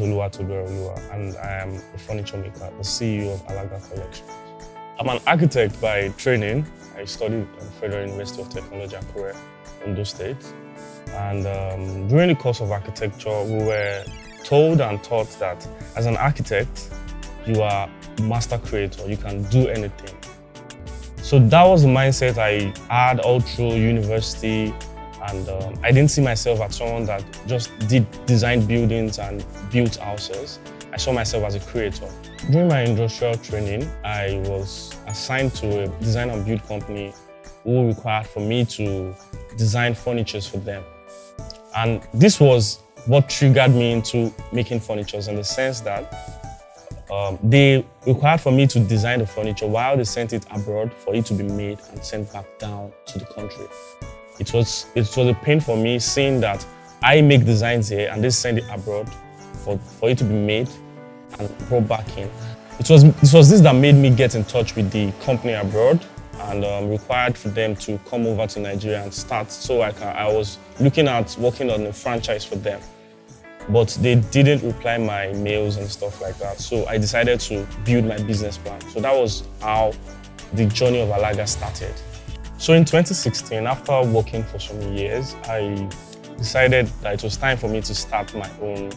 Oluwatobi Oreoluwa, and I am a furniture maker, the CEO of Alaga Collections. I'm an architect by training. I studied at the Federal University of Technology, Akure, Ondo State. And during the course of architecture, we were told and taught that as an architect, you are a master creator, you can do anything. So that was the mindset I had all through university, and I didn't see myself as someone that just did design buildings and built houses. I saw myself as a creator. During my industrial training, I was assigned to a design and build company who required for me to design furniture for them. And this was what triggered me into making furniture, in the sense that they required for me to design the furniture while they sent it abroad for it to be made and sent back down to the country. It was a pain for me seeing that I make designs here and they send it abroad for it to be made and brought back in. It was this that made me get in touch with the company abroad and required for them to come over to Nigeria and start. So I was looking at working on a franchise for them, but they didn't reply my mails and stuff like that. So I decided to build my business plan. So that was how the journey of Alaga started. So in 2016, after working for some years, I decided that it was time for me to start my own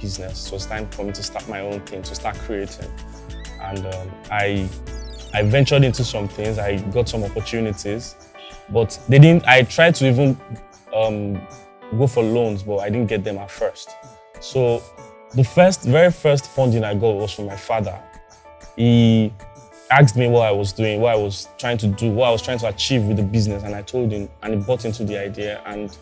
business. It was time for me to start my own thing, to start creating. And I ventured into some things. I got some opportunities, but they didn't. I tried to even go for loans, but I didn't get them at first. So the very first funding I got was from my father. He asked me what I was doing, what I was trying to do, what I was trying to achieve with the business, and I told him, and he bought into the idea, and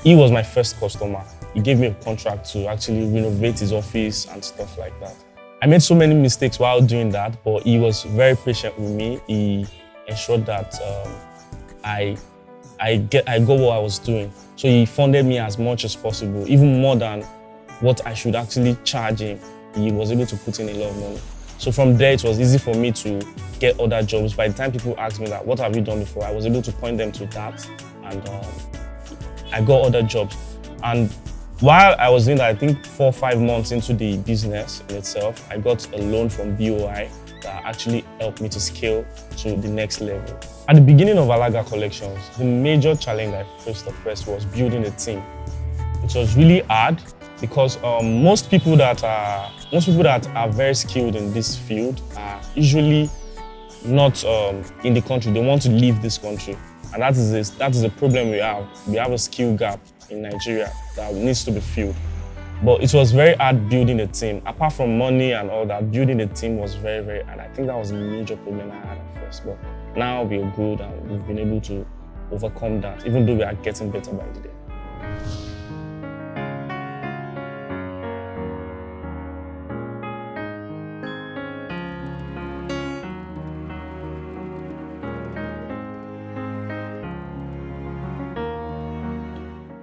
he was my first customer. He gave me a contract to actually renovate his office and stuff like that. I made so many mistakes while doing that, but he was very patient with me. He ensured that I got what I was doing. So he funded me as much as possible, even more than what I should actually charge him. He was able to put in a lot of money. So from there, it was easy for me to get other jobs. By the time people asked me that, what have you done before? I was able to point them to that, and I got other jobs. And while I was doing that, I think 4 or 5 months into the business in itself, I got a loan from BOI that actually helped me to scale to the next level. At the beginning of Alaga Collections, the major challenge I faced was building a team. It was really hard because most people that are very skilled in this field are usually not in the country. They want to leave this country, and that is a problem we have. We have a skill gap in Nigeria that needs to be filled. But it was very hard building a team. Apart from money and all that, building a team was very, very hard. I think that was a major problem I had at first. But now we're good and we've been able to overcome that, even though we are getting better by the day.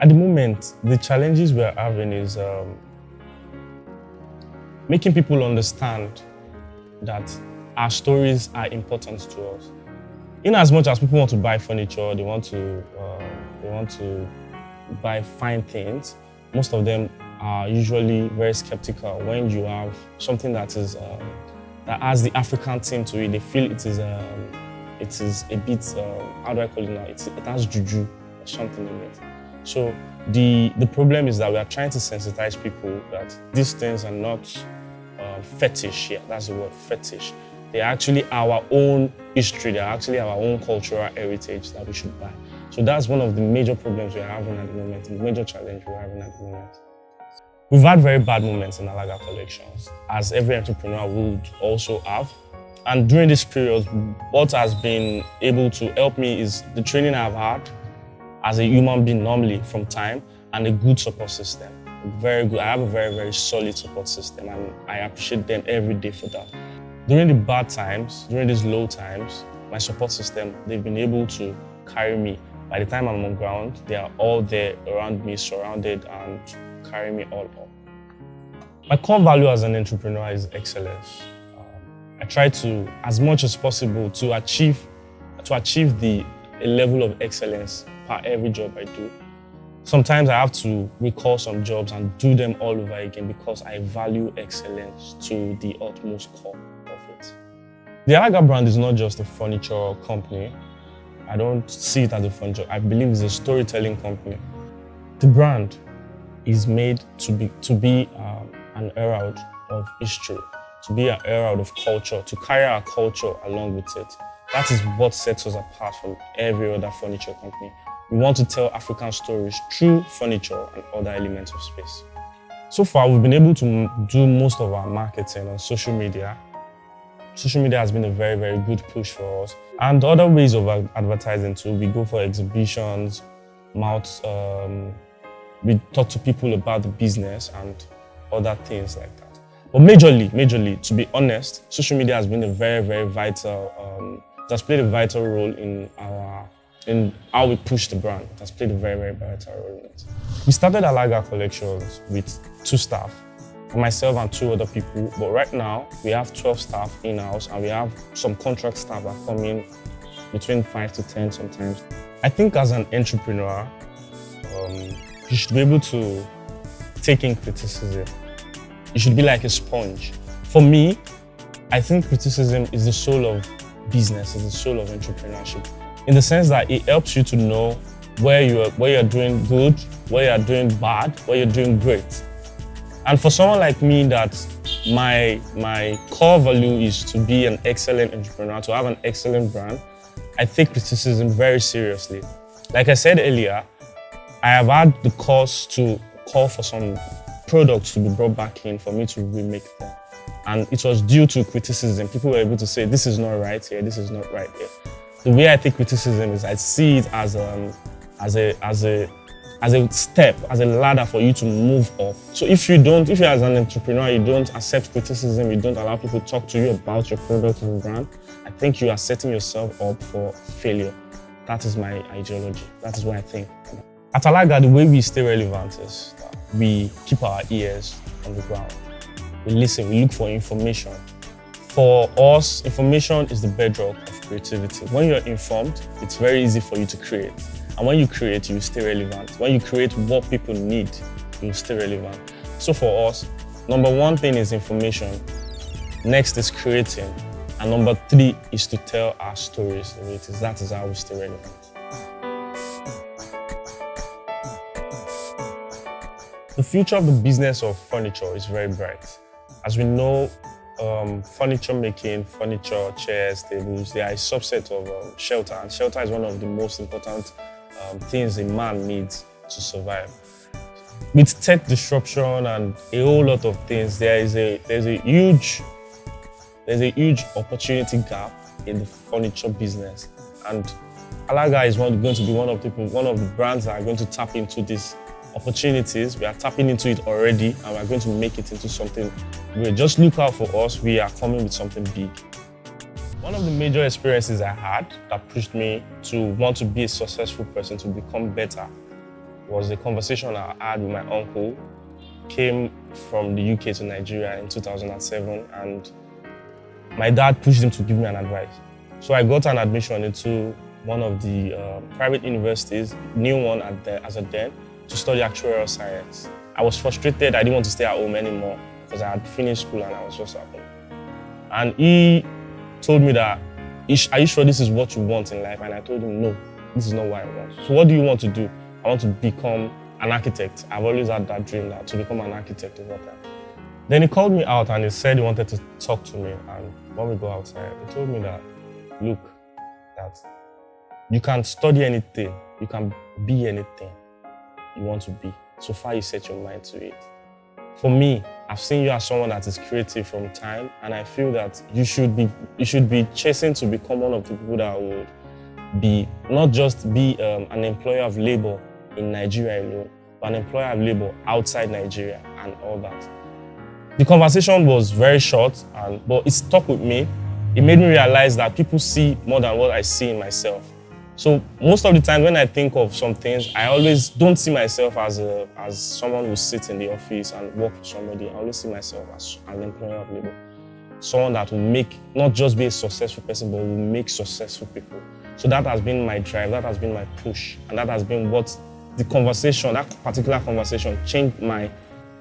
At the moment, the challenges we are having is making people understand that our stories are important to us. In as much as people want to buy furniture, they want to buy fine things, most of them are usually very skeptical when you have something that has the African theme to it. They feel it is a bit, how do I call it now? It has juju or something in it. So the problem is that we are trying to sensitize people that these things are not fetish. Yeah, that's the word, fetish. They're actually our own history. They're actually our own cultural heritage that we should buy. So that's one of the major problems we're having at the moment, the major challenge we're having at the moment. We've had very bad moments in Alaga Collections, as every entrepreneur would also have. And during this period, what has been able to help me is the training I've had as a human being normally from time, and a good support system. Very good. I have a very, very solid support system, and I appreciate them every day for that. During the bad times, during these low times, my support system, they've been able to carry me. By the time I'm on ground, they are all there around me, surrounded, and carry me all up. My core value as an entrepreneur is excellence. I try to, as much as possible, to achieve a level of excellence per every job I do. Sometimes I have to recall some jobs and do them all over again because I value excellence to the utmost core of it. The Alaga brand is not just a furniture company. I don't see it as a furniture. I believe it's a storytelling company. The brand is made to be an herald of history, to be an herald of culture, to carry our culture along with it. That is what sets us apart from every other furniture company. We want to tell African stories through furniture and other elements of space. So far, we've been able to do most of our marketing on social media. Social media has been a very, very good push for us. And other ways of advertising too, we go for exhibitions, we talk to people about the business and other things like that. But majorly, to be honest, social media has been a very, very vital, it has played a vital role in how we push the brand. It has played a very, very vital role in it. We started Alaga Collections with 2 staff, myself and 2 other people. But right now, we have 12 staff in-house and we have some contract staff that come in between 5 to 10 sometimes. I think as an entrepreneur, you should be able to take in criticism. You should be like a sponge. For me, I think criticism is the soul of business, is the soul of entrepreneurship. In the sense that it helps you to know where you're doing good, where you're doing bad, where you're doing great. And for someone like me that my core value is to be an excellent entrepreneur, to have an excellent brand, I take criticism very seriously. Like I said earlier, I have had the cause to call for some products to be brought back in for me to remake them. And it was due to criticism. People were able to say, this is not right here, this is not right here. The way I take criticism is I see it as a step, as a ladder for you to move up. So if you as an entrepreneur, you don't accept criticism, you don't allow people to talk to you about your product and brand, I think you are setting yourself up for failure. That is my ideology. That is what I think. At Alaga, the way we stay relevant is that we keep our ears on the ground. We listen, we look for information. For us, information is the bedrock of creativity. When you're informed, it's very easy for you to create. And when you create, you stay relevant. When you create what people need, you stay relevant. So for us, number 1 thing is information. Next is creating. And number 3 is to tell our stories the way it is. That is how we stay relevant. The future of the business of furniture is very bright. As we know, furniture making, furniture, chairs, tables, they are a subset of shelter. And shelter is one of the most important things a man needs to survive. With tech disruption and a whole lot of things, there's a huge opportunity gap in the furniture business. And Alaga is going to be one of the brands that are going to tap into this opportunities. We are tapping into it already and we're going to make it into something great. Just look out for us. We are coming with something big. One of the major experiences I had that pushed me to want to be a successful person, to become better, was a conversation I had with my uncle. Came from the UK to Nigeria in 2007 and my dad pushed him to give me an advice. So I got an admission into one of the private universities, new one as a then, to study actuarial science. I was frustrated. I didn't want to stay at home anymore because I had finished school and I was just at home. And he told me that, are you sure this is what you want in life? And I told him, no, this is not what I want. So what do you want to do? I want to become an architect. I've always had that dream to become an architect over time. Then he called me out and he said he wanted to talk to me. And when we go outside, he told me that, look, that you can study anything, you can be anything you want to be, so far you set your mind to it. For me, I've seen you as someone that is creative from time, and I feel that you should be chasing to become one of the people that would be not just be an employer of labor in Nigeria alone, but an employer of labor outside Nigeria and all that. The conversation was very short, but it stuck with me. It made me realize that people see more than what I see in myself. So most of the time when I think of some things, I always don't see myself as someone who sits in the office and work for somebody. I always see myself as an employer of labor. Someone that will not just be a successful person, but will make successful people. So that has been my drive, that has been my push, and that has been what the conversation, that particular conversation, changed my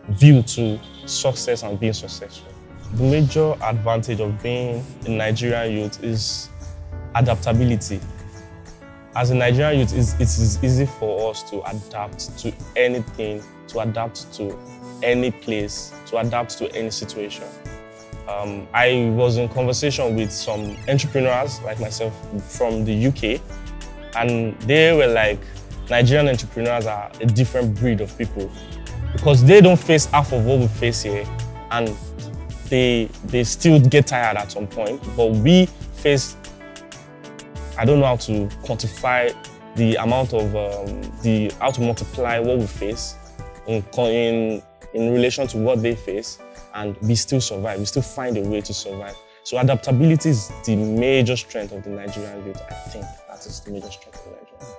view to success and being successful. The major advantage of being a Nigerian youth is adaptability. As a Nigerian youth, it is easy for us to adapt to anything, to adapt to any place, to adapt to any situation. I was in conversation with some entrepreneurs like myself from the UK, and they were like, Nigerian entrepreneurs are a different breed of people because they don't face half of what we face here, and they still get tired at some point. But we face, I don't know how to quantify the amount of how to multiply what we face in relation to what they face, and we still survive. We still find a way to survive. So adaptability is the major strength of the Nigerian youth. I think that is the major strength of the Nigerian youth.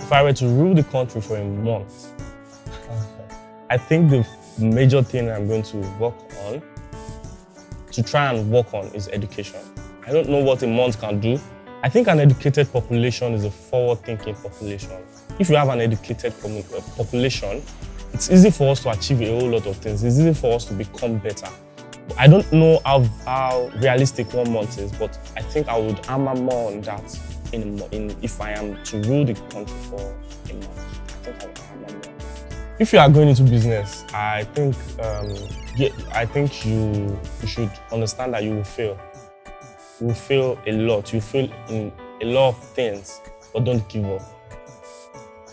If I were to rule the country for a month, I think the major thing I'm going to try and work on is education. I don't know what a month can do. I think an educated population is a forward-thinking population. If you have an educated population, it's easy for us to achieve a whole lot of things. It's easy for us to become better. I don't know how realistic 1 month is, but I think I would hammer more on that if I am to rule the country for a month. I think I would hammer more. If you are going into business, I think you should understand that you will fail. You will fail a lot. You fail in a lot of things, but don't give up.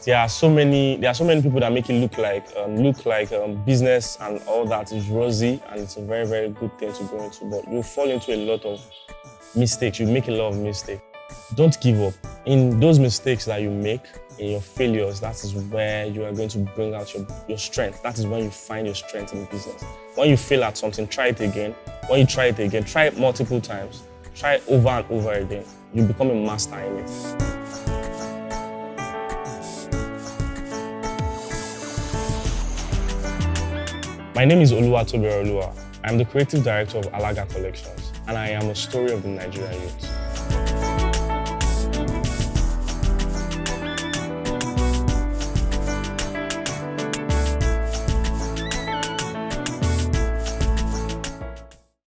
There are so many people that make it look like business and all that is rosy, and it's a very, very good thing to go into. But you fall into a lot of mistakes. You make a lot of mistakes. Don't give up. In those mistakes that you make, in your failures, that is where you are going to bring out your strength. That is when you find your strength in business. When you fail at something, try it again. When you try it again, try it multiple times. Try it over and over again. You become a master in it. My name is Oluwatobi Oreoluwa. I am the creative director of Alaga Collections, and I am a story of the Nigerian youth.